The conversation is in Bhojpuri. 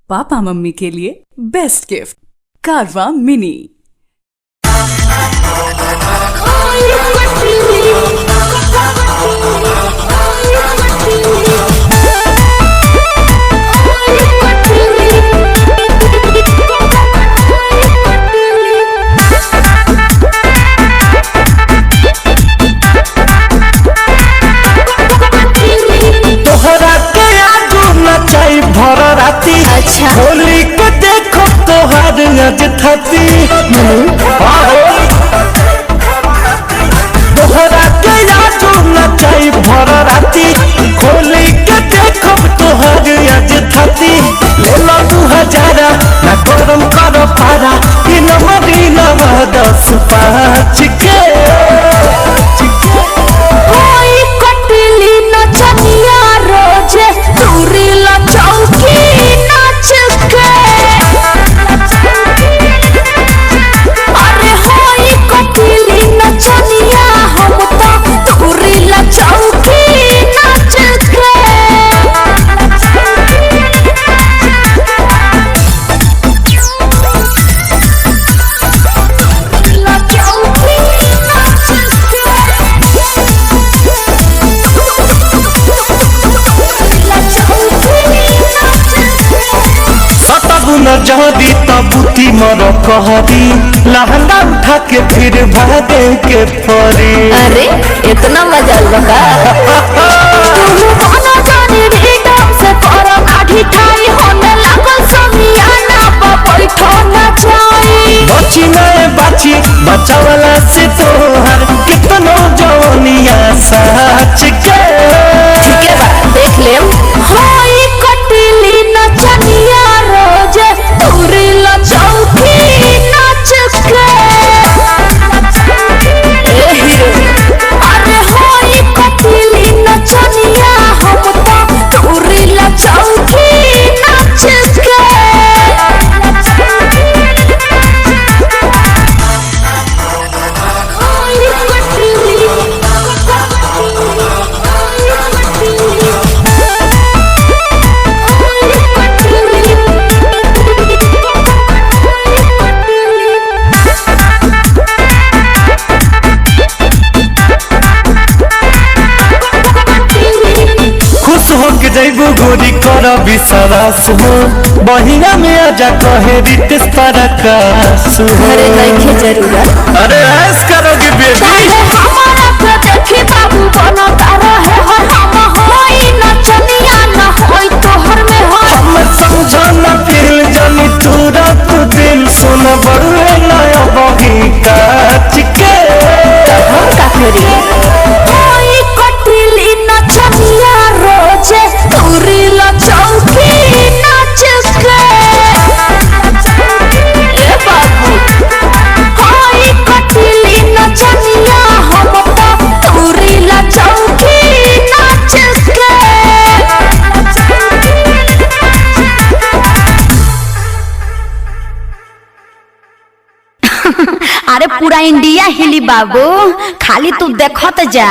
पापा मम्मी के लिए बेस्ट गिफ्ट कारवा मिनी। होली को देखो तोहार आज थाती तोहरा के आजू नचाई भर राती। होली के देखो तोहार आज थाती ले लो 2000 ना गरम करो पारा कि नमरी नवा 10-5 के होई कटली नचनिया रोजे दूरी ला चौकी अरे होई कटली नचनिया हम तो दूरी ला चौकी नाच के ला चौकी नाच के ला चौकी सतगुन जहदी तबूती मर कहरी लहंगा उठा के फिर भागे के परी। अरे इतना मजा लगा तुम जाने ढीडम से करो काठी ठाई होने लागल समियाना बैठो न जाई बची नए बाची बचावला से तोहर कितनो जवनिया सच के ठीक है बा देख ले होई कटली नचनिया रोजे दूरी ला चौकी नाच के अरे होई कटली नचनिया हम तो दूरी ला चौकी नाच के होई कटली खुश हो के जैबू गोरी कर विश्वास हो बहिना में आजा कहे रितेश परकाश हो। अरे नहीं जरूरत अरे ऐस करोगे बेबी हमारा पे देखी बाबू बनता रहे हो हम होई नचनिया न होई तोहर में हो हम समझो न फील जानी तुरंत दिल सुन बड़ुए नया बही काच के हम का करी होई कटली नचनिया रोजे दूरी ला चौकी नाच के ए बाबू होई कटली नचनिया हम तो दूरी ला चौकी नाच के अरे पूरा इंडिया हिली बाबू खाली तू देखत जा।